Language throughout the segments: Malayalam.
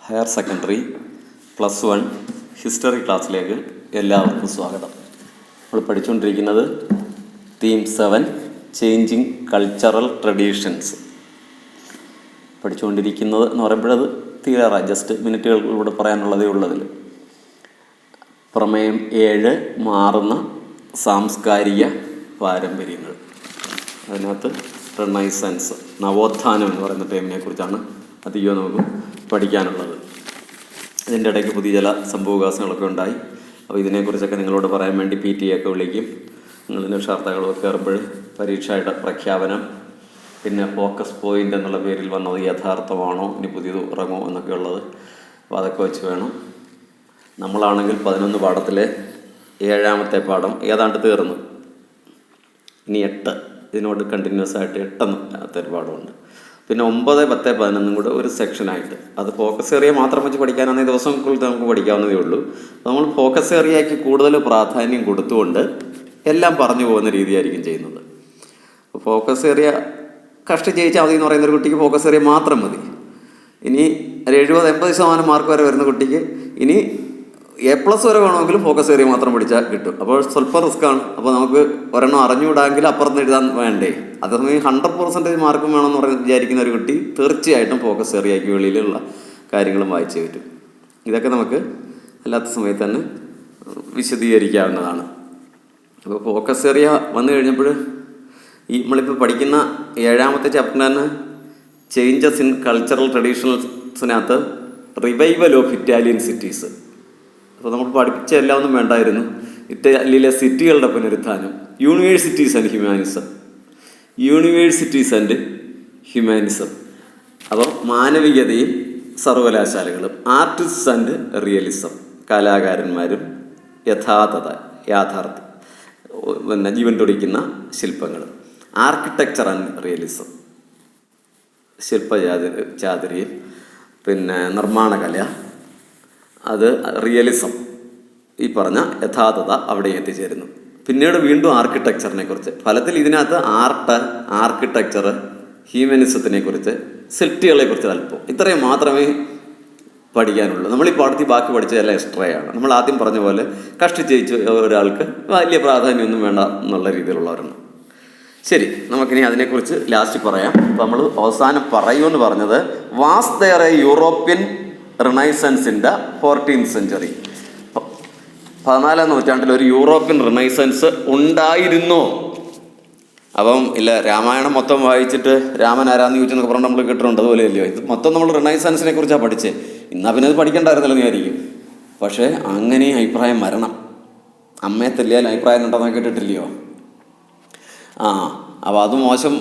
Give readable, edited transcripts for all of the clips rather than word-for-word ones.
ഹയർ സെക്കൻഡറി +1 ഹിസ്റ്ററി ക്ലാസ്സിലേക്ക് എല്ലാവർക്കും സ്വാഗതം. നമ്മൾ പഠിച്ചുകൊണ്ടിരിക്കുന്നത് തീം 7 ചേഞ്ചിങ് കൾച്ചറൽ ട്രഡീഷൻസ് പഠിച്ചുകൊണ്ടിരിക്കുന്നത് എന്ന് പറയുമ്പോഴത് തീരാറായി, ജസ്റ്റ് മിനിറ്റുകളിലൂടെ പറയാനുള്ളതേ ഉള്ളതിൽ. പ്രമേയം 7 മാറുന്ന സാംസ്കാരിക പാരമ്പര്യങ്ങൾ. അതിനകത്ത് റെനൈസൻസ്, നവോത്ഥാനം എന്ന് പറയുന്ന ടൈമിനെ കുറിച്ചാണ് അധികം നമുക്ക് പഠിക്കാനുള്ളത്. ഇതിൻ്റെ ഇടയ്ക്ക് പുതിയ ചില സംഭവവികാസങ്ങളൊക്കെ ഉണ്ടായി. അപ്പോൾ ഇതിനെക്കുറിച്ചൊക്കെ നിങ്ങളോട് പറയാൻ വേണ്ടി PTA ഒക്കെ വിളിക്കും. നിങ്ങളിതിൻ്റെ ക്ഷാർത്ഥകളൊക്കെ കയറുമ്പോൾ പരീക്ഷയുടെ പ്രഖ്യാപനം, പിന്നെ ഫോക്കസ് പോയിൻ്റ് എന്നുള്ള പേരിൽ വന്നത് യഥാർത്ഥമാണോ, ഇനി പുതിയത് ഇറങ്ങുമോ എന്നൊക്കെ ഉള്ളത്. അപ്പോൾ അതൊക്കെ വെച്ച് വേണം. നമ്മളാണെങ്കിൽ 11 പാഠത്തിലെ 7ാമത്തെ പാഠം ഏതാണ്ട് തീർന്നു. ഇനി 8, ഇതിനോട് കണ്ടിന്യൂസ് ആയിട്ട് 8 ഒരു പാഠമുണ്ട്. പിന്നെ 9, 10, 11 കൂടെ ഒരു സെക്ഷനായിട്ട്. അത് ഫോക്കസ് ഏരിയ മാത്രം വെച്ച് പഠിക്കാനാണെങ്കിൽ ദിവസങ്ങൾക്കുള്ളിൽ നമുക്ക് പഠിക്കാവുന്നതേ ഉള്ളൂ. നമ്മൾ ഫോക്കസ് ഏരിയയ്ക്ക് കൂടുതൽ പ്രാധാന്യം കൊടുത്തുകൊണ്ട് എല്ലാം പറഞ്ഞു പോകുന്ന രീതിയായിരിക്കും ചെയ്യുന്നത്. ഫോക്കസ് ഏരിയ കഷ്ടി ജയിച്ചാൽ മതി എന്ന് പറയുന്ന ഒരു കുട്ടിക്ക് ഫോക്കസ് ഏരിയ മാത്രം മതി. ഇനി 70-80% മാർക്ക് വരെ വരുന്ന കുട്ടിക്ക് ഇനി A+ വരെ വേണമെങ്കിലും ഫോക്കസ് ഏരിയ മാത്രം പഠിച്ചാൽ കിട്ടും. അപ്പോൾ സ്വല്പം റിസ്ക്കാണ്. അപ്പോൾ നമുക്ക് ഒരെണ്ണം അറിഞ്ഞുവിടാമെങ്കിൽ അപ്പുറത്ത് എഴുതാൻ വേണ്ടേ. അതേസമയം 100% മാർക്കും വേണമെന്ന് വിചാരിക്കുന്ന ഒരു കുട്ടി തീർച്ചയായിട്ടും ഫോക്കസ് ഏരിയയ്ക്ക് വെളിയിലുള്ള കാര്യങ്ങളും വായിച്ചേ പറ്റും. ഇതൊക്കെ നമുക്ക് അല്ലാത്ത സമയത്ത് തന്നെ വിശദീകരിക്കാവുന്നതാണ്. അപ്പോൾ ഫോക്കസ് ഏരിയ വന്നു കഴിഞ്ഞപ്പോൾ നമ്മളിപ്പോൾ പഠിക്കുന്ന 7ാമത്തെ ചാപ്റ്ററിന് തന്നെ ചേഞ്ചസ് ഇൻ കൾച്ചറൽ ട്രഡീഷണൽസിനകത്ത് റിവൈവൽ ഓഫ് ഇറ്റാലിയൻ സിറ്റീസ്. അപ്പോൾ നമ്മൾ പഠിപ്പിച്ച എല്ലാം ഒന്നും വേണ്ടായിരുന്നു. ഇറ്റലിയിലെ സിറ്റികളുടെ പുനരുത്ഥാനം, യൂണിവേഴ്സിറ്റീസ് ആൻഡ് ഹ്യൂമാനിസം. അപ്പോൾ മാനവികതയും സർവകലാശാലകളും, ആർട്ടിസ്റ്റ് ആൻഡ് റിയലിസം, കലാകാരന്മാരും യാഥാർത്ഥ്യം, പിന്നെ ജീവൻ തുടിക്കുന്ന ശില്പങ്ങൾ, ആർക്കിടെക്ചർ ആൻഡ് റിയലിസം, ശില്പചാതുര്യം, പിന്നെ നിർമ്മാണകല, അത് റിയലിസം, ഈ പറഞ്ഞ യഥാർത്ഥത അവിടെ എത്തിച്ചേരുന്നു. പിന്നീട് വീണ്ടും ആർക്കിടെക്ചറിനെ കുറിച്ച്, ഫലത്തിൽ ഇതിനകത്ത് ആർക്കിടെക്ചർ, ഹ്യൂമനിസത്തിനെ കുറിച്ച്, ശില്പികളെ കുറിച്ച് അല്പം, ഇത്രയും മാത്രമേ പഠിക്കാനുള്ളൂ. നമ്മൾ ഈ പാഠത്തിൽ ബാക്കി പഠിച്ചതെല്ലാം എക്സ്ട്രയാണ്. നമ്മൾ ആദ്യം പറഞ്ഞ പോലെ കഷ്ടിച്ച് ഒരാൾക്ക് വലിയ പ്രാധാന്യമൊന്നും വേണ്ട എന്നുള്ള രീതിയിലുള്ളവരാണ്. ശരി, നമുക്കിനി അതിനെക്കുറിച്ച് ലാസ്റ്റ് പറയാം. അപ്പോൾ നമ്മൾ അവസാനം പറയുമെന്ന് പറഞ്ഞത് was there a European renaissance in the 14th century. 14ാം നൂറ്റാണ്ടിൽ ഒരു യൂറോപ്യൻ റിനൈസൻസ് ഉണ്ടായിരുന്നോ? അപ്പം ഇല്ല, രാമായണം മൊത്തം വായിച്ചിട്ട് രാമൻ ആരാന്ന് ചോദിച്ചെന്നൊക്കെ പറഞ്ഞാൽ നമ്മൾ കേട്ടിട്ടുണ്ട്. അതുപോലെ അല്ലയോ ഇത് മൊത്തം നമ്മൾ റിനൈസൻസിനെ കുറിച്ചാണ് പഠിച്ചത്. എന്നാൽ പിന്നെ അത് പഠിക്കണ്ടായിരുന്നല്ലോ എന്ന് വിചാരിക്കും. പക്ഷേ അങ്ങനെ അഭിപ്രായം വരണം. അമ്മയെ തല്ലിയാൽ അഭിപ്രായം ഉണ്ടെന്ന് കേട്ടിട്ടില്ലയോ? അപ്പോൾ അത് മോശം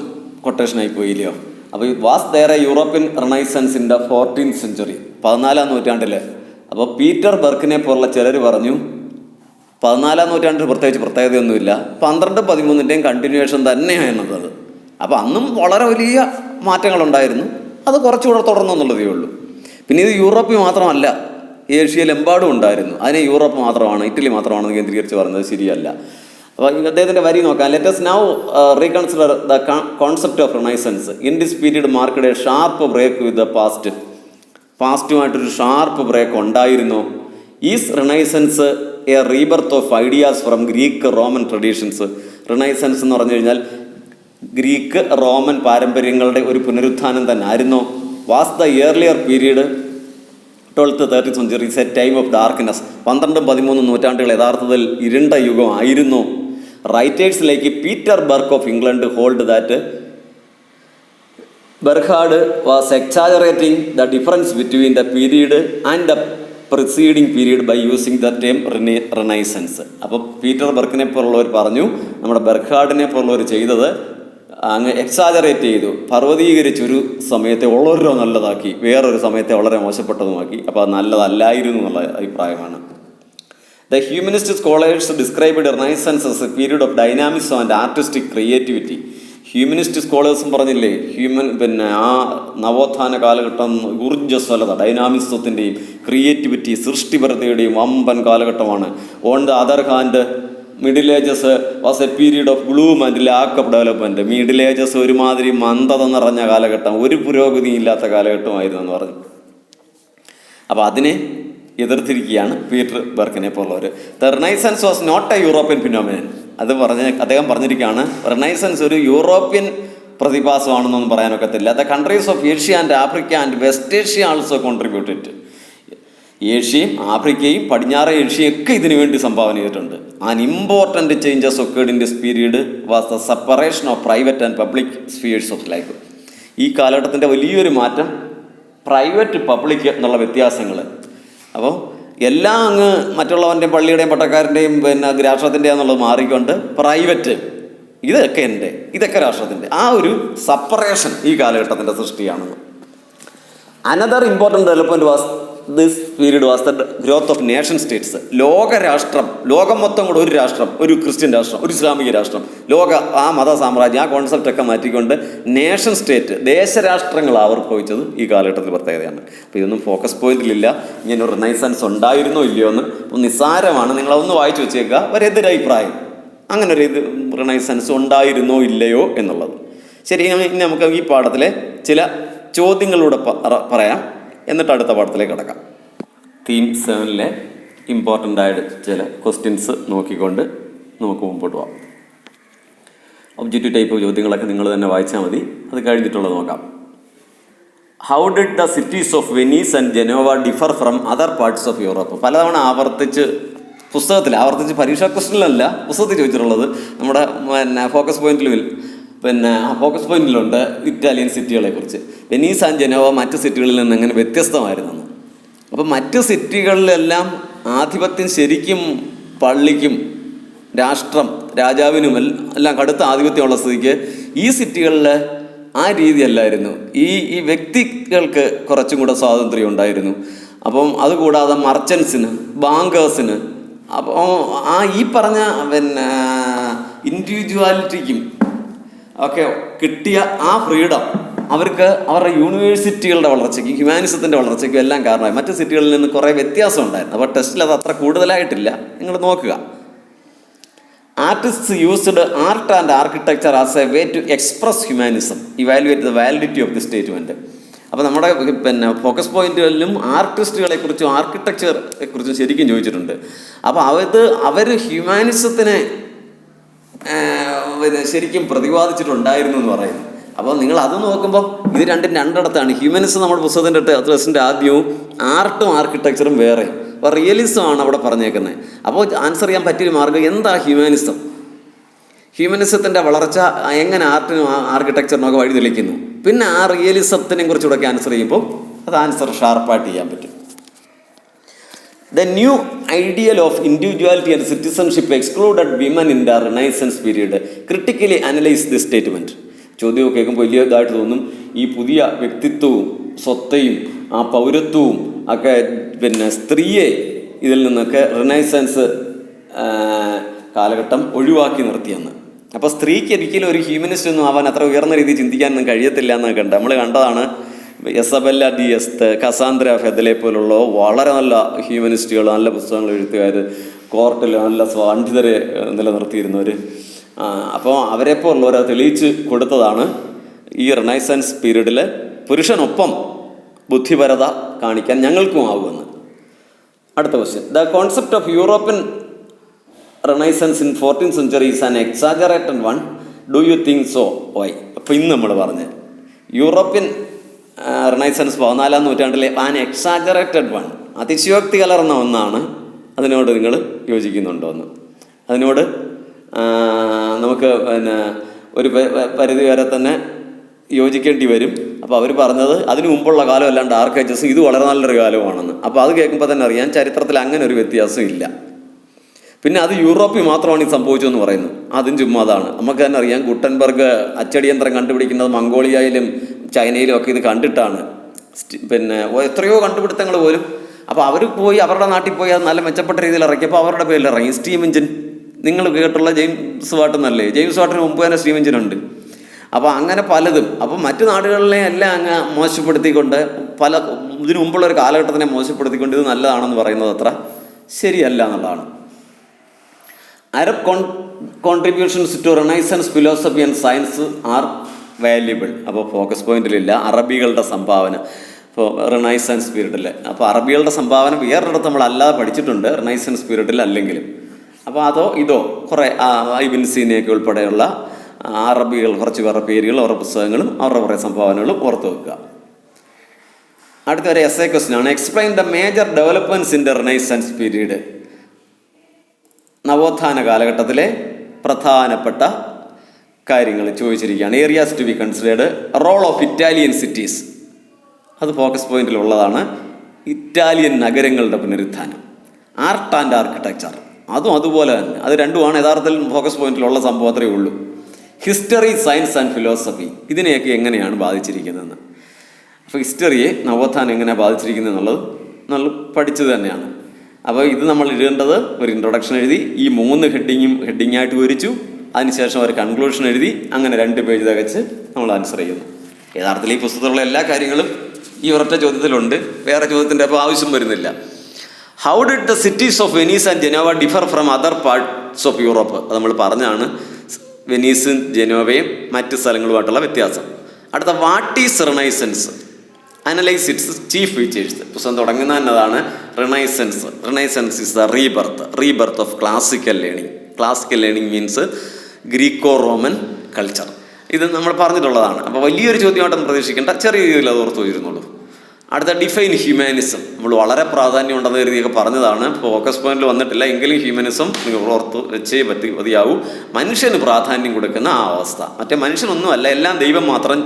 കൊട്ടേഷനായി പോയില്ലയോ? അപ്പോൾ was there a European renaissance in the 14th century, 14ാം നൂറ്റാണ്ടിൽ. അപ്പോൾ പീറ്റർ ബെർക്കിനെ പോലുള്ള ചിലർ പറഞ്ഞു 14ാം നൂറ്റാണ്ടിൽ പ്രത്യേകിച്ച് പ്രത്യേകതയൊന്നുമില്ല, 12, 13ൻ്റെയും കണ്ടിന്യൂവേഷൻ തന്നെയായിരുന്നത് അത്. അപ്പോൾ അന്നും വളരെ വലിയ മാറ്റങ്ങളുണ്ടായിരുന്നു. അത് കുറച്ചുകൂടെ തുടർന്നു എന്നുള്ളതേ ഉള്ളൂ. പിന്നെ ഇത് യൂറോപ്പിൽ മാത്രമല്ല, ഏഷ്യയിലെമ്പാടും ഉണ്ടായിരുന്നു. അതിനെ യൂറോപ്പ് മാത്രമാണ്, ഇറ്റലി മാത്രമാണെന്ന് കേന്ദ്രീകരിച്ച് പറഞ്ഞത് ശരിയല്ല. അപ്പോൾ അദ്ദേഹത്തിൻ്റെ വരി നോക്കാം. Let us now reconsider the concept of Renaissance. In this period marked a sharp break with the past. പാസ്റ്റുമായിട്ടൊരു ഷാർപ്പ് ബ്രേക്ക് ഉണ്ടായിരുന്നു. Is Renaissance a rebirth of ideas from Greek Roman traditions. Renaissance എന്ന് പറഞ്ഞു കഴിഞ്ഞാൽ ഗ്രീക്ക് റോമൻ പാരമ്പര്യങ്ങളുടെ ഒരു പുനരുത്ഥാനം തന്നെ ആയിരുന്നു. Was the earlier period 12th, 13th century A time of darkness. 12, 13 നൂറ്റാണ്ടുകൾ യഥാർത്ഥത്തിൽ ഇരുണ്ട യുഗം ആയിരുന്നു. Writers like Peter Burk of England hold that Berghard was exaggerating the difference between the period and the preceding period by using the term Renaissance. അപ്പോൾ പീറ്റർ ബർക്കിനെ പോലുള്ളവർ പറഞ്ഞു, നമ്മുടെ ബെർഖാർഡിനെ പോലുള്ളവർ ചെയ്തത് അങ്ങ് എക്സാജറേറ്റ് ചെയ്തു, പർവ്വതീകരിച്ചൊരു സമയത്തെ വളരെ നല്ലതാക്കി, വേറൊരു സമയത്തെ വളരെ മോശപ്പെട്ടതുമാക്കി. അപ്പോൾ അത് നല്ലതല്ലായിരുന്നു എന്നുള്ള അഭിപ്രായമാണ്. The humanist scholars described Renaissance as a period of dynamism and artistic creativity. Humanist സ്കോളേഴ്സും പറഞ്ഞില്ലേ, പിന്നെ ആ നവോത്ഥാന കാലഘട്ടം ഊർജ്ജസ്വലത, ഡൈനാമിസത്തിൻ്റെയും ക്രിയേറ്റിവിറ്റി, സൃഷ്ടിപരതയുടെയും വമ്പൻ കാലഘട്ടമാണ്. On the other hand middle ages was A period of gloom and lack of development. Middle ages ഒരുമാതിരി മന്ദത നിറഞ്ഞ കാലഘട്ടം, ഒരു പുരോഗതിയില്ലാത്ത കാലഘട്ടമായിരുന്നു എന്ന് പറഞ്ഞു. അപ്പോൾ അതിനെ എതിർത്തിരിക്കുകയാണ് പീറ്റർ ബെർക്കിനെ പോലുള്ളവർ. The Renaissance was not a European phenomenon. അദ്ദേഹം പറഞ്ഞിരിക്കുകയാണ് റിനൈസൻസ് ഒരു യൂറോപ്യൻ പ്രതിഭാസമാണെന്നൊന്നും പറയാനൊക്കത്തില്ല. The countries of Asia and Africa and West Asia also contributed. ഏഷ്യയും ആഫ്രിക്കയും പടിഞ്ഞാറൻ ഏഷ്യയും ഒക്കെ ഇതിനു വേണ്ടി സംഭാവന ചെയ്തിട്ടുണ്ട്. And important changes occurred in this period was the separation of private and public spheres of life. ഈ കാലഘട്ടത്തിൻ്റെ വലിയൊരു മാറ്റം പ്രൈവറ്റ് പബ്ലിക് എന്നുള്ള വ്യത്യാസങ്ങൾ. അപ്പോൾ എല്ലാം അങ്ങ് മറ്റുള്ളവൻ്റെയും പള്ളിയുടെയും പട്ടക്കാരൻ്റെയും രാഷ്ട്രത്തിൻ്റെയും എന്നുള്ളത് മാറിക്കൊണ്ട് പ്രൈവറ്റ്, ഇതൊക്കെ രാഷ്ട്രത്തിൻ്റെ ആ ഒരു സെപ്പറേഷൻ ഈ കാലഘട്ടത്തിൻ്റെ സൃഷ്ടിയാണെന്ന്. Another important development was this period was the growth of nation states. ലോകരാഷ്ട്രം, ലോകം മൊത്തം കൂടെ ഒരു രാഷ്ട്രം, ഒരു ക്രിസ്ത്യൻ രാഷ്ട്രം, ഒരു ഇസ്ലാമിക രാഷ്ട്രം, ആ മത സാമ്രാജ്യം, ആ കോൺസെപ്റ്റൊക്കെ മാറ്റിക്കൊണ്ട് നേഷൻ സ്റ്റേറ്റ്, ദേശരാഷ്ട്രങ്ങൾ ആവിർഭവിച്ചത് ഈ കാലഘട്ടത്തിൽ പ്രത്യേകതയാണ്. അപ്പോൾ ഇതൊന്നും ഫോക്കസ് പോയിന്റിലില്ല. ഇങ്ങനെ ഒരു റിനൈസൻസ് ഉണ്ടായിരുന്നോ ഇല്ലയോ എന്ന് നിസ്സാരമാണ്, നിങ്ങളതൊന്ന് വായിച്ചു വെച്ചേക്കുക. ഒരെതിരഭിപ്രായം, അങ്ങനെ ഒരു റിനൈസൻസ് ഉണ്ടായിരുന്നോ ഇല്ലയോ എന്നുള്ളത്. ശരി, ഇനി നമുക്ക് ഈ പാഠത്തിലെ ചില ചോദ്യങ്ങളിലൂടെ പറയാം, എന്നിട്ട് അടുത്ത പാഠത്തിലേക്ക് കടക്കാം. തീം 7 ഇമ്പോർട്ടൻ്റ് ആയിട്ട് ചില ക്വസ്റ്റ്യൻസ് നോക്കിക്കൊണ്ട് നമുക്ക് മുമ്പോട്ട് പോകാം. ഒബ്ജക്റ്റീവ് ടൈപ്പ് ചോദ്യങ്ങളൊക്കെ നിങ്ങൾ തന്നെ വായിച്ചാൽ മതി. അത് കഴിഞ്ഞിട്ടുള്ളത് നോക്കാം. How did the cities of Venice and Genoa differ from other parts of Europe? പലതവണ ആവർത്തിച്ച് പരീക്ഷാ ക്വസ്റ്റ്യനിലല്ല, പുസ്തകത്തിൽ ചോദിച്ചിട്ടുള്ളത്. നമ്മുടെ ഫോക്കസ് പോയിന്റിലുണ്ട് ഇറ്റാലിയൻ സിറ്റികളെക്കുറിച്ച്. വെനീസ് ആൻഡ് ജനോവ മറ്റ് സിറ്റികളിൽ നിന്ന് എങ്ങനെ വ്യത്യസ്തമായിരുന്നു. അപ്പോൾ മറ്റ് സിറ്റികളിലെല്ലാം ആധിപത്യം ശരിക്കും പള്ളിക്കും രാജാവിനും എല്ലാം കടുത്ത ആധിപത്യമുള്ള സ്ഥിതിക്ക് ഈ സിറ്റികളിൽ ആ രീതിയല്ലായിരുന്നു. ഈ വ്യക്തികൾക്ക് കുറച്ചും കൂടെ സ്വാതന്ത്ര്യം ഉണ്ടായിരുന്നു. അപ്പം അതുകൂടാതെ മർച്ചൻസിന്, ബാങ്കേഴ്സിന്, അപ്പോൾ ഈ പറഞ്ഞ ഇൻഡിവിജ്വാലിറ്റിക്കും ഒക്കെ കിട്ടിയ ആ ഫ്രീഡം അവർക്ക് അവരുടെ യൂണിവേഴ്സിറ്റികളുടെ വളർച്ചയ്ക്കും ഹ്യൂമാനിസത്തിൻ്റെ വളർച്ചയ്ക്കും എല്ലാം കാരണമായി. മറ്റ് സിറ്റികളിൽ നിന്ന് കുറേ വ്യത്യാസം ഉണ്ടായിരുന്നു. അപ്പോൾ ടെസ്റ്റിൽ അത് അത്ര കൂടുതലായിട്ടില്ല, നിങ്ങൾ നോക്കുക. Artists used art and architecture as a way to express humanism, evaluate the validity of the statement. അപ്പോൾ നമ്മുടെ ഫോക്കസ് പോയിന്റുകളിലും ആർട്ടിസ്റ്റുകളെക്കുറിച്ചും ആർക്കിടെക്ചറെ കുറിച്ചും ശരിക്കും ചോദിച്ചിട്ടുണ്ട്. അപ്പോൾ അവർ ഹ്യൂമാനിസത്തിനെ ശരിക്കും പ്രതിപാദിച്ചിട്ടുണ്ടായിരുന്നു എന്ന് പറയുന്നു. അപ്പോൾ നിങ്ങൾ അത് നോക്കുമ്പോൾ ഇത് രണ്ടിടത്താണ്. ഹ്യൂമനിസം നമ്മുടെ പുസ്തകത്തിൻ്റെ ടെസ്റ്റിൻ്റെ ആദ്യവും ആർട്ടും ആർക്കിടെക്ചറും വേറെ. അപ്പോൾ റിയലിസം ആണ് അവിടെ പറഞ്ഞേക്കുന്നത്. അപ്പോൾ ആൻസർ ചെയ്യാൻ പറ്റിയൊരു മാർഗ്ഗം എന്താ ഹ്യൂമാനിസം, ഹ്യൂമനിസത്തിൻ്റെ വളർച്ച എങ്ങനെ ആർട്ടിനും ആർക്കിടെക്ചറിനും ഒക്കെ വഴി തെളിക്കുന്നു. പിന്നെ ആ റിയലിസത്തിനെ കുറിച്ചുകൂടെ ആൻസർ ചെയ്യുമ്പോൾ അത് ആൻസർ ഷാർപ്പായിട്ട് ചെയ്യാൻ പറ്റും. The new ideal of individuality and citizenship excluded women in the Renaissance period. Critically analyze this statement. ചോദ്യം കേൾക്കുമ്പോൾ വലിയ ഇതായിട്ട് തോന്നും. ഈ പുതിയ വ്യക്തിത്വവും സ്വത്തെയും ആ പൗരത്വവും ഒക്കെ സ്ത്രീയെ ഇതിൽ നിന്നൊക്കെ റിനൈസൻസ് കാലഘട്ടം ഒഴിവാക്കി നിർത്തിയെന്ന്. അപ്പോൾ സ്ത്രീക്ക് ഒരിക്കലും ഒരു ഹ്യൂമനിസ്റ്റ് ഒന്നും ആവാൻ അത്ര ഉയർന്ന രീതിയിൽ ചിന്തിക്കാനൊന്നും കഴിയത്തില്ല എന്നൊക്കെ ഉണ്ട്. നമ്മൾ കണ്ടതാണ്. എസബെല്ല ഡിയസ്ത്, കസാന്ദ്ര ഫെദലെ പോലുള്ള വളരെ നല്ല ഹ്യൂമനിസ്റ്റുകൾ, നല്ല പുസ്തകങ്ങൾ എഴുത്തുകാർ, കോർട്ടിൽ നല്ല പണ്ഡിതരെ നിലനിർത്തിയിരുന്നവർ. അപ്പോൾ അവരെപ്പോലുള്ളവർ തെളിയിച്ച് കൊടുത്തതാണ് ഈ റിനൈസൻസ് പീരീഡിൽ പുരുഷനൊപ്പം ബുദ്ധിപരത കാണിക്കാൻ ഞങ്ങൾക്കും ആവുമെന്ന്. അടുത്ത question. The concept of European renaissance in 14th century is an exaggerated one. Do you think so? Why? അപ്പോൾ ഇന്ന് നമ്മൾ പറഞ്ഞ യൂറോപ്യൻ റിനൈസൻസ് 14ാം നൂറ്റാണ്ടിലെ ആൻ എക്സാജറേറ്റഡ് വൺ, അതിശയോക്തി കലർന്ന ഒന്നാണ്. അതിനോട് നിങ്ങൾ യോജിക്കുന്നുണ്ടോ എന്ന്? അതിനോട് നമുക്ക് ഒരു പരിധി വരെ തന്നെ യോജിക്കേണ്ടി വരും. അപ്പോൾ അവർ പറഞ്ഞത് അതിനു മുമ്പുള്ള കാലം അല്ലാണ്ട് ഡാർക്ക് ഏജസ്, ഇത് വളരെ നല്ലൊരു കാലമാണെന്ന്. അപ്പോൾ അത് കേൾക്കുമ്പോൾ തന്നെ അറിയാം ചരിത്രത്തിൽ അങ്ങനെ ഒരു വ്യത്യാസം ഇല്ല. പിന്നെ അത് യൂറോപ്പിൽ മാത്രമാണ് ഇത് സംഭവിച്ചതെന്ന് പറയുന്നു. അതും ചുമ്മാതാണ്. നമുക്ക് തന്നെ അറിയാം ഗുട്ടൻബർഗ് അച്ചടിയന്ത്രം കണ്ടുപിടിക്കുന്നത് മംഗോളിയയിലും ചൈനയിലും ഒക്കെ ഇത് കണ്ടിട്ടാണ്. എത്രയോ കണ്ടുപിടുത്തങ്ങൾ പോലും. അപ്പോൾ അവർ പോയി അവരുടെ നാട്ടിൽ പോയി അത് നല്ല മെച്ചപ്പെട്ട രീതിയിൽ ഇറക്കിയപ്പോൾ അവരുടെ പേരിൽ ഇറങ്ങി. സ്റ്റീം എഞ്ചിൻ നിങ്ങൾ കേട്ടുള്ള ജെയിംസ് വാട്ട് എന്നല്ലേ? ജെയിംസ് വാട്ടിന് മുമ്പ് തന്നെ സ്റ്റീം എഞ്ചിൻ ഉണ്ട്. അപ്പോൾ അങ്ങനെ പലതും. അപ്പം മറ്റു നാടുകളിലെ എല്ലാം അങ്ങ് മോശപ്പെടുത്തിക്കൊണ്ട് ഇതിനു മുമ്പുള്ള ഒരു കാലഘട്ടത്തിനെ മോശപ്പെടുത്തിക്കൊണ്ട് ഇത് നല്ലതാണെന്ന് പറയുന്നത് അത്ര ശരിയല്ല എന്നുള്ളതാണ്. Arab contributions to renaissance philosophy and science are valuable. അപ്പോൾ ഫോക്കസ് പോയിന്റിലില്ല. അറബികളുടെ സംഭാവന ഇപ്പോൾ റിനൈസൻസ് പീരീഡിൽ. അപ്പോൾ അറബികളുടെ സംഭാവന വേറൊരിടത്ത് നമ്മൾ അല്ലാതെ പഠിച്ചിട്ടുണ്ട് റിനൈസൻസ് പീരീഡിൽ അല്ലെങ്കിലും. അപ്പോൾ അതോ ഇതോ കുറേ ഇബ്ൻ സീനയൊക്കെ ഉൾപ്പെടെയുള്ള അറബികൾ കുറച്ച് പേരുടെ പേരുകൾ, അവരുടെ പുസ്തകങ്ങളും അവരുടെ കുറേ സംഭാവനകളും ഓർത്ത് വെക്കുക. അടുത്ത ഒരു എസ്സേ ക്വസ്റ്റ്യൻ ആണ്. Explain the major developments in the Renaissance period. നവോത്ഥാന കാലഘട്ടത്തിലെ പ്രധാനപ്പെട്ട കാര്യങ്ങൾ ചോദിച്ചിരിക്കുകയാണ്. Areas to be considered, role of Italian cities, അത് ഫോക്കസ് പോയിന്റിലുള്ളതാണ്. ഇറ്റാലിയൻ നഗരങ്ങളുടെ പുനരുത്ഥാനം. ആർട്ട് ആൻഡ് ആർക്കിടെക്ചർ, അതും അതുപോലെ തന്നെ. അത് രണ്ടുമാണ് യഥാർത്ഥത്തിൽ ഫോക്കസ് പോയിന്റിലുള്ള സംഭവം, അത്രയേ ഉള്ളൂ. ഹിസ്റ്ററി, സയൻസ് ആൻഡ് ഫിലോസഫി, ഇതിനെയൊക്കെ എങ്ങനെയാണ് ബാധിച്ചിരിക്കുന്നതെന്ന്. അപ്പോൾ ഹിസ്റ്ററിയെ നവോത്ഥാനം എങ്ങനെ ബാധിച്ചിരിക്കുന്നത് എന്നുള്ളത് നമ്മൾ പഠിച്ചത് തന്നെയാണ്. അപ്പോൾ ഇത് നമ്മൾ എഴുതേണ്ടത് ഒരു ഇൻട്രൊഡക്ഷൻ എഴുതി, ഈ 3 ഹെഡിങ്ങായിട്ട് വിവരിച്ചു, അതിനുശേഷം ഒരു കൺക്ലൂഷൻ എഴുതി, അങ്ങനെ 2 പേജ് തികച്ച് നമ്മൾ ആൻസർ ചെയ്യുന്നു. യഥാർത്ഥത്തിൽ ഈ പുസ്തകത്തിലുള്ള എല്ലാ കാര്യങ്ങളും ഈ ഒരൊറ്റ ചോദ്യത്തിലുണ്ട്, വേറെ ചോദ്യത്തിൻ്റെ അപ്പോൾ ആവശ്യം വരുന്നില്ല. How did the cities of Venice and Genoa differ from other parts of Europe? അത് നമ്മൾ പറഞ്ഞാണ്, വെനീസും ജനോവയും മറ്റ് സ്ഥലങ്ങളുമായിട്ടുള്ള വ്യത്യാസം. അടുത്ത what is renaissance? Analyse it's chief features. പുസ്തകം തുടങ്ങുന്ന എന്നതാണ് renaissance. Renaissance is the rebirth of classical learning. Classical learning means Greco Roman culture. ഇത് നമ്മൾ പറഞ്ഞിട്ടുള്ളതാണ്. അപ്പോൾ വലിയൊരു ചോദ്യമായിട്ടൊന്നും പ്രതീക്ഷിക്കേണ്ട, ചെറിയ രീതിയിൽ അത് ഓർത്ത് വെച്ചിരുന്നുള്ളൂ. അടുത്ത ഡിഫൈൻ ഹ്യൂമാനിസം. നമ്മൾ വളരെ പ്രാധാന്യം ഉണ്ടെന്ന് കരുതിയൊക്കെ പറഞ്ഞതാണ്, ഫോക്കസ് പോയിന്റിൽ വന്നിട്ടില്ല, എങ്കിലും ഹ്യൂമാനിസം നിങ്ങൾ ഓർത്ത് വെച്ചേ മതിയാവൂ. മനുഷ്യന് പ്രാധാന്യം കൊടുക്കുന്ന ആ അവസ്ഥ. മറ്റേ മനുഷ്യനൊന്നുമല്ല, എല്ലാം ദൈവം മാത്രം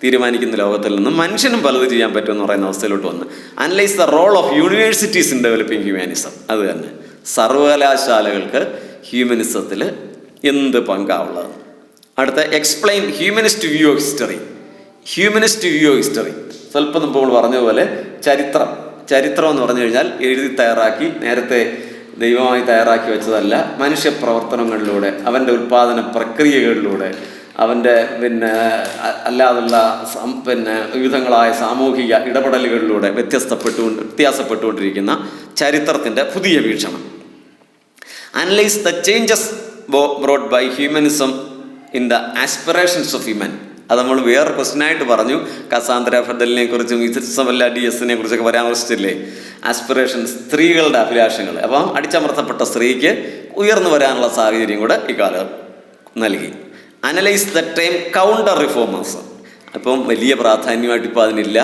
തീരുമാനിക്കുന്ന ലോകത്തിൽ നിന്നും മനുഷ്യനും പലത് ചെയ്യാൻ പറ്റുമെന്ന് പറയുന്ന അവസ്ഥയിലോട്ട് വന്ന്. Analyse the role of universities in developing humanism. അത് തന്നെ, സർവകലാശാലകൾക്ക് ഹ്യൂമനിസത്തിൽ എന്ത് പങ്കാവുള്ളത്. അടുത്ത explain humanist view of history. Humanist view of history സ്വല്പം മുമ്പ് നമ്മൾ പറഞ്ഞതുപോലെ ചരിത്രം എന്ന് പറഞ്ഞു കഴിഞ്ഞാൽ എഴുതി തയ്യാറാക്കി നേരത്തെ ദൈവമായി തയ്യാറാക്കി വെച്ചതല്ല. മനുഷ്യപ്രവർത്തനങ്ങളിലൂടെ, അവൻ്റെ ഉൽപ്പാദന പ്രക്രിയകളിലൂടെ, അവൻ്റെ അല്ലാതുള്ള വിവിധങ്ങളായ സാമൂഹിക ഇടപെടലുകളിലൂടെ വ്യത്യാസപ്പെട്ടുകൊണ്ടിരിക്കുന്ന ചരിത്രത്തിൻ്റെ പുതിയ വീക്ഷണം. Analyse the changes brought by humanism in the aspirations of human. അത് നമ്മൾ വേറെ ക്വസ്റ്റ്യനായിട്ട് പറഞ്ഞു. കസാന്ദ്ര ഫെഡലിനെ കുറിച്ചും ഇസബെല്ല ഡിഎസിനെ കുറിച്ചൊക്കെ പരാമർശിച്ചില്ലേ. ആസ്പിറേഷൻസ്, സ്ത്രീകളുടെ അഭിലാഷങ്ങൾ. അപ്പം അടിച്ചമർത്തപ്പെട്ട സ്ത്രീക്ക് ഉയർന്നു വരാനുള്ള സാഹചര്യം കൂടെ ഇക്കാലം നൽകി. Analyse the time counter reformers. അപ്പം വലിയ പ്രാധാന്യമായിട്ട് ഇപ്പോൾ അതിനില്ല.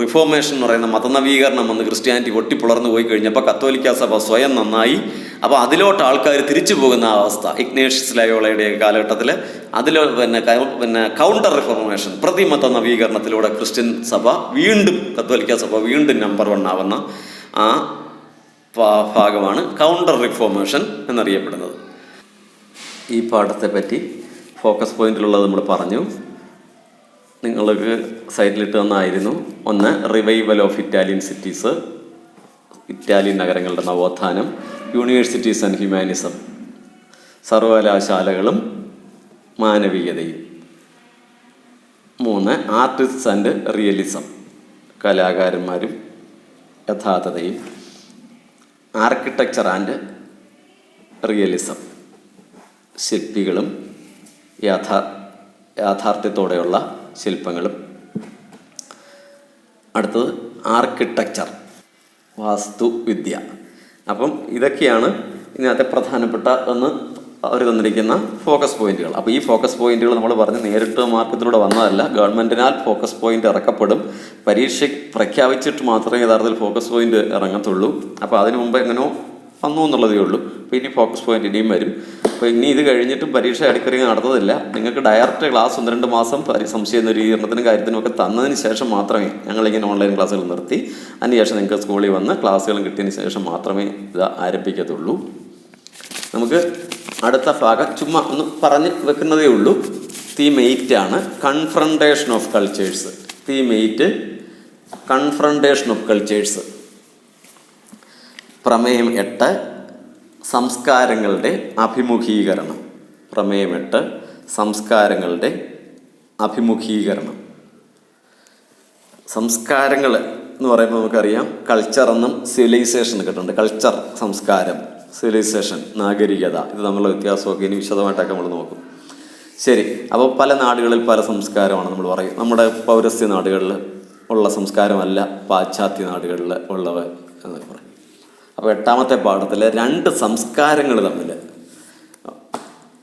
റിഫോർമേഷൻ എന്ന് പറയുന്ന മതനവീകരണം വന്ന് ക്രിസ്ത്യാനിറ്റി പൊട്ടിപ്പുളർന്നു പോയി കഴിഞ്ഞപ്പോൾ കത്തോലിക്ക സഭ സ്വയം നന്നായി. അപ്പോൾ അതിലോട്ട് ആൾക്കാർ തിരിച്ചു പോകുന്ന അവസ്ഥ ഇഗ്നേഷ്യസ് ലയോളയുടെ കാലഘട്ടത്തിൽ അതിൽ കൗണ്ടർ റിഫോർമേഷൻ, പ്രതിമത നവീകരണത്തിലൂടെ ക്രിസ്ത്യൻ സഭ വീണ്ടും, കത്തോലിക്ക സഭ വീണ്ടും നമ്പർ 1 ആവുന്ന ആ ഭാഗമാണ് കൗണ്ടർ റിഫോർമേഷൻ എന്നറിയപ്പെടുന്നത്. ഈ പാഠത്തെ പറ്റി ഫോക്കസ് പോയിന്റിലുള്ളത് നമ്മൾ പറഞ്ഞു. നിങ്ങൾക്ക് സൈറ്റിലിട്ട് തന്നായിരുന്നു. ഒന്ന്, revival of Italian cities, Italian നഗരങ്ങളുടെ നവോത്ഥാനം. യൂണിവേഴ്സിറ്റീസ് ആൻഡ് ഹ്യൂമാനിസം, സർവകലാശാലകളും മാനവികതയും. 3, ആർട്ടിസ്റ്റ്സ് ആൻഡ് റിയലിസം, കലാകാരന്മാരും യഥാർത്ഥതയും. ആർക്കിടെക്ചർ ആൻഡ് റിയലിസം, ശില്പികളും യാഥാർത്ഥ്യത്തോടെയുള്ള ശില്പങ്ങളും. അടുത്തത് ആർക്കിടെക്ചർ, വാസ്തുവിദ്യ. അപ്പം ഇതൊക്കെയാണ് ഇതിനകത്തെ പ്രധാനപ്പെട്ട അവർ തന്നിരിക്കുന്ന ഫോക്കസ് പോയിന്റുകൾ. അപ്പോൾ ഈ ഫോക്കസ് പോയിന്റുകൾ നമ്മൾ പറഞ്ഞ് നേരിട്ട് മാർക്കത്തിലൂടെ വന്നതല്ല, ഗവൺമെൻറ്റിനാൽ ഫോക്കസ് പോയിന്റ് ഇറക്കപ്പെടും. പരീക്ഷ പ്രഖ്യാപിച്ചിട്ട് മാത്രമേ യഥാർത്ഥത്തിൽ ഫോക്കസ് പോയിന്റ് ഇറങ്ങത്തുള്ളൂ. അപ്പോൾ അതിനു മുമ്പ് എങ്ങനെയോ വന്നു എന്നുള്ളതേ ഉള്ളൂ. അപ്പോൾ ഇനി ഫോക്കസ് പോയിന്റ് ഇനിയും വരും. അപ്പോൾ ഇനി ഇത് കഴിഞ്ഞിട്ടും പരീക്ഷ അടിക്കറിങ്ങ് നടത്തതില്ല. നിങ്ങൾക്ക് ഡയറക്റ്റ് ക്ലാസ് 1-2 മാസം സംശയ ദൂരീകരണത്തിനും കാര്യത്തിനുമൊക്കെ തന്നതിന് ശേഷം മാത്രമേ ഞങ്ങളിങ്ങനെ ഓൺലൈൻ ക്ലാസ്സുകൾ നിർത്തി, അതിനുശേഷം നിങ്ങൾക്ക് സ്കൂളിൽ വന്ന് ക്ലാസ്സുകളും കിട്ടിയതിന് ശേഷം മാത്രമേ ഇത് ആരംഭിക്കത്തുള്ളൂ. നമുക്ക് അടുത്ത ഭാഗം ചുമ്മാ ഒന്ന് പറഞ്ഞ് വെക്കുന്നതേ ഉള്ളൂ. തീം 8 ആണ്, confrontation of cultures. Theme 8 confrontation of cultures. പ്രമേയം 8 സംസ്കാരങ്ങളുടെ അഭിമുഖീകരണം. പ്രമേയം 8 സംസ്കാരങ്ങളുടെ അഭിമുഖീകരണം. സംസ്കാരങ്ങൾ എന്ന് പറയുമ്പോൾ നമുക്കറിയാം കൾച്ചറെന്നും സിവിലൈസേഷൻ കേട്ടിട്ടുണ്ട്. കൾച്ചർ, സംസ്കാരം, സിവിലൈസേഷൻ, നാഗരികത, ഇത് തമ്മിലുള്ള വ്യത്യാസമൊക്കെ ഇനി വിശദമായിട്ടൊക്കെ നമ്മൾ നോക്കും. ശരി. അപ്പോൾ പല നാടുകളിൽ പല സംസ്കാരമാണ് നമ്മൾ പറയും. നമ്മുടെ പൗരസ്ത്യ നാടുകളിൽ ഉള്ള സംസ്കാരമല്ല പാശ്ചാത്യ നാടുകളിൽ ഉള്ളവ എന്ന് പറയും. അപ്പോൾ 8ാമത്തെ പാഠത്തിൽ 2 സംസ്കാരങ്ങൾ തമ്മിൽ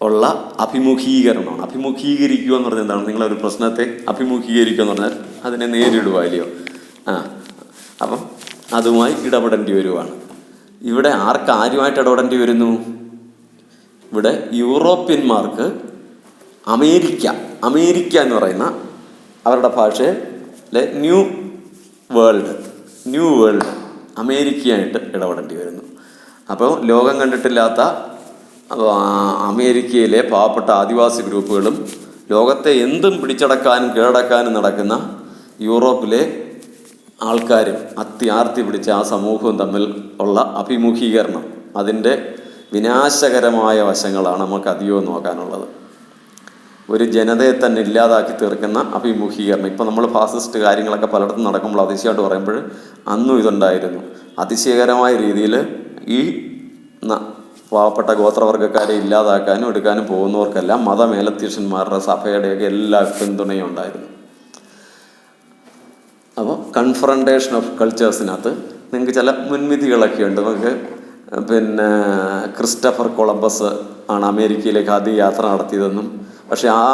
ഉള്ള അഭിമുഖീകരണമാണ്. അഭിമുഖീകരിക്കുക എന്ന് പറഞ്ഞാൽ എന്താണ്? നിങ്ങളൊരു പ്രശ്നത്തെ അഭിമുഖീകരിക്കുക എന്ന് പറഞ്ഞാൽ അതിനെ നേരിടുക അല്ലയോ? അപ്പം അതുമായി ഇടപെടേണ്ടി വരുവാണ്. ഇവിടെ ആർക്കാരുമായിട്ട് ഇടപെടേണ്ടി വരുന്നു? ഇവിടെ യൂറോപ്യന്മാർക്ക് അമേരിക്ക എന്ന് പറയുന്ന അവരുടെ ഭാഷയിലെ ന്യൂ വേൾഡ് അമേരിക്കയായിട്ട് ഇടപെടേണ്ടി വരുന്നു. അപ്പോൾ ലോകം കണ്ടിട്ടില്ലാത്ത അമേരിക്കയിലെ പാവപ്പെട്ട ആദിവാസി ഗ്രൂപ്പുകളും ലോകത്തെ എന്തും പിടിച്ചടക്കാനും കീഴടക്കാനും നടക്കുന്ന യൂറോപ്പിലെ ആൾക്കാരും ആർത്തി പിടിച്ച ആ സമൂഹവും തമ്മിൽ ഉള്ള അഭിമുഖീകരണം, അതിൻ്റെ വിനാശകരമായ വശങ്ങളാണ് നമുക്ക് അധികവും നോക്കാനുള്ളത്. ഒരു ജനതയെ തന്നെ ഇല്ലാതാക്കി തീർക്കുന്ന അഭിമുഖീകരണം. ഇപ്പം നമ്മൾ ഫാസിസ്റ്റ് കാര്യങ്ങളൊക്കെ പലയിടത്തും നടക്കുമ്പോൾ അതിശയമായിട്ട് പറയുമ്പോൾ അന്നും ഇതുണ്ടായിരുന്നു. അതിശയകരമായ രീതിയിൽ ഈ പാവപ്പെട്ട ഗോത്രവർഗ്ഗക്കാരെ ഇല്ലാതാക്കാനും എടുക്കാനും പോകുന്നവർക്കെല്ലാം മതമേലധ്യക്ഷന്മാരുടെ സഭയുടെയൊക്കെ എല്ലാ പിന്തുണയും ഉണ്ടായിരുന്നു. അപ്പോൾ കൺഫ്രണ്ടേഷൻ ഓഫ് കൾച്ചേഴ്സിനകത്ത് നിങ്ങൾക്ക് ചില മുൻവിധികളൊക്കെ ഉണ്ട്. നമുക്ക് ക്രിസ്റ്റഫർ കൊളംബസ് ആണ് അമേരിക്കയിലേക്ക് ആദ്യം യാത്ര നടത്തിയതെന്നും, പക്ഷെ ആ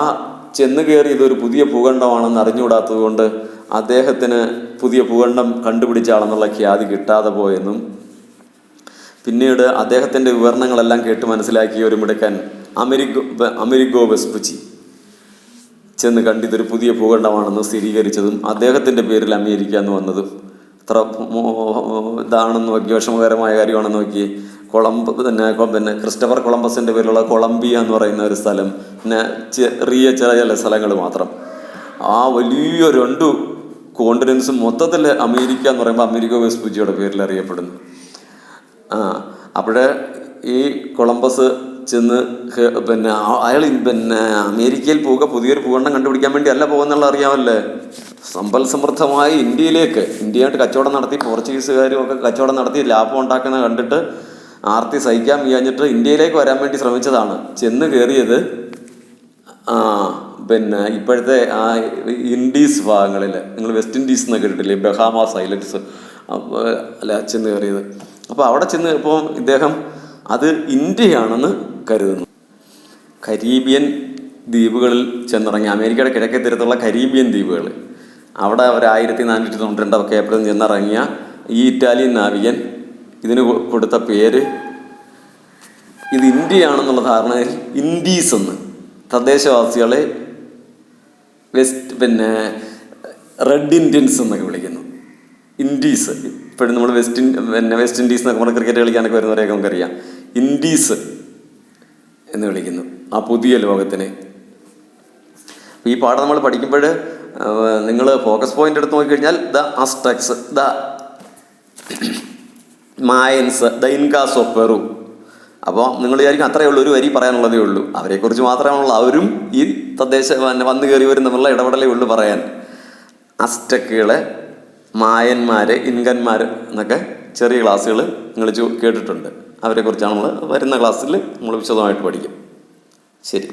ചെന്ന് കയറിയത് ഒരു പുതിയ ഭൂഖണ്ഡമാണെന്ന് അറിഞ്ഞുകൂടാത്തത് കൊണ്ട് അദ്ദേഹത്തിന് പുതിയ ഭൂഖണ്ഡം കണ്ടുപിടിച്ച ആളെന്നുള്ള ഖ്യാതി കിട്ടാതെ പോയെന്നും, പിന്നീട് അദ്ദേഹത്തിൻ്റെ വിവരണങ്ങളെല്ലാം കേട്ട് മനസ്സിലാക്കിയ ഒരു മിടുക്കൻ അമേരിഗോ വെസ്പുച്ചി ചെന്ന് കണ്ടിതൊരു പുതിയ ഭൂഖണ്ഡമാണെന്ന് സ്ഥിരീകരിച്ചതും അദ്ദേഹത്തിൻ്റെ പേരിൽ അമേരിക്ക എന്ന് വന്നതും എത്ര ഇതാണെന്ന് നോക്കി, വിഷമകരമായ കാര്യമാണെന്ന് നോക്കി. ക്രിസ്റ്റഫർ കൊളംബസിൻ്റെ പേരിലുള്ള കൊളംബിയ എന്ന് പറയുന്ന ഒരു സ്ഥലം, പിന്നെ ചെറിയ ചില സ്ഥലങ്ങൾ മാത്രം. ആ വലിയ 2 കോണ്ടിനെൻസും മൊത്തത്തിൽ അമേരിക്ക എന്ന് പറയുമ്പോൾ അമേരിക്കോ വെസ്പുച്ചിയുടെ പേരിൽ അറിയപ്പെടുന്നു. അപ്പോഴേ ഈ കൊളംബസ് ചെന്ന് അയാൾ അമേരിക്കയിൽ പോവുക പുതിയൊരു ഭൂഖണ്ഡം കണ്ടുപിടിക്കാൻ വേണ്ടി അല്ല പോകുന്നുള്ള അറിയാമല്ലേ. സമ്പൽ സമൃദ്ധമായ ഇന്ത്യയായിട്ട് കച്ചവടം നടത്തി പോർച്ചുഗീസുകാരും ഒക്കെ കച്ചവടം നടത്തി ലാഭം ഉണ്ടാക്കുന്ന കണ്ടിട്ട് ആർത്തി സഹിക്കാൻ വയ്യാഞ്ഞിട്ട് ഇന്ത്യയിലേക്ക് വരാൻ വേണ്ടി ശ്രമിച്ചതാണ്. ചെന്ന് കയറിയത് ഇപ്പോഴത്തെ ആ ഇൻഡീസ് ഭാഗങ്ങളിൽ, നിങ്ങൾ വെസ്റ്റ് ഇൻഡീസ് എന്നൊക്കെ കേട്ടിട്ടില്ലേ, ബഹാമാസ് ഐലൻഡ്സ് അല്ല ചെന്ന് കയറിയത്. അപ്പോൾ അവിടെ ചെന്ന് ഇപ്പോൾ ഇദ്ദേഹം അത് ഇന്ത്യയാണെന്ന് കരുതുന്നു. കരീബിയൻ ദ്വീപുകളിൽ ചെന്നിറങ്ങി, അമേരിക്കയുടെ കിഴക്കേ തീരത്തുള്ള കരീബിയൻ ദ്വീപുകൾ, അവിടെ ഒരു 1492 ഏപ്രിലിൽ ചെന്നിറങ്ങിയ ഈ ഇറ്റാലിയൻ നാവികൻ ഇതിന് കൊടുത്ത പേര്, ഇത് ഇന്ത്യയാണെന്നുള്ള ധാരണയിൽ ഇൻഡീസ് എന്ന്, തദ്ദേശവാസികളെ റെഡ് ഇന്ത്യൻസ് എന്നൊക്കെ വിളിക്കുന്നു. ഇൻഡീസ് ഇപ്പോഴും നമ്മൾ വെസ്റ്റ് ഇൻഡീസ് എന്നൊക്കെ പറഞ്ഞ് ക്രിക്കറ്റ് കളിക്കാനൊക്കെ വരുന്നവരെയൊക്കെ നമുക്കറിയാം. ഇൻഡീസ് എന്ന് വിളിക്കുന്നു ആ പുതിയ ലോകത്തിനെ. ഈ പാഠം നമ്മൾ പഠിക്കുമ്പോൾ നിങ്ങൾ ഫോക്കസ് പോയിന്റ് എടുത്ത് നോക്കിക്കഴിഞ്ഞാൽ the Aztecs, the Mayans, the Incas of Peru. അപ്പോൾ നിങ്ങൾ വിചാരിക്കും അത്രയേ ഉള്ളൂ, ഒരു വരി പറയാനുള്ളതേ ഉള്ളൂ. അവരെക്കുറിച്ച് മാത്രമാണുള്ള, അവരും ഈ തദ്ദേശ വന്നു കയറിയവരും തമ്മിലുള്ള ഇടപെടലേ ഉള്ളൂ പറയാൻ. അസ്റ്റക്കുകളെ, മായന്മാരെ, ഇൻകന്മാർ എന്നൊക്കെ ചെറിയ ക്ലാസ്സുകൾ നിങ്ങൾ കേട്ടിട്ടുണ്ട്. അവരെക്കുറിച്ചാണ് നമ്മൾ വരുന്ന ക്ലാസ്സിൽ നമ്മൾ വിശദമായിട്ട് പഠിക്കും. ശരി.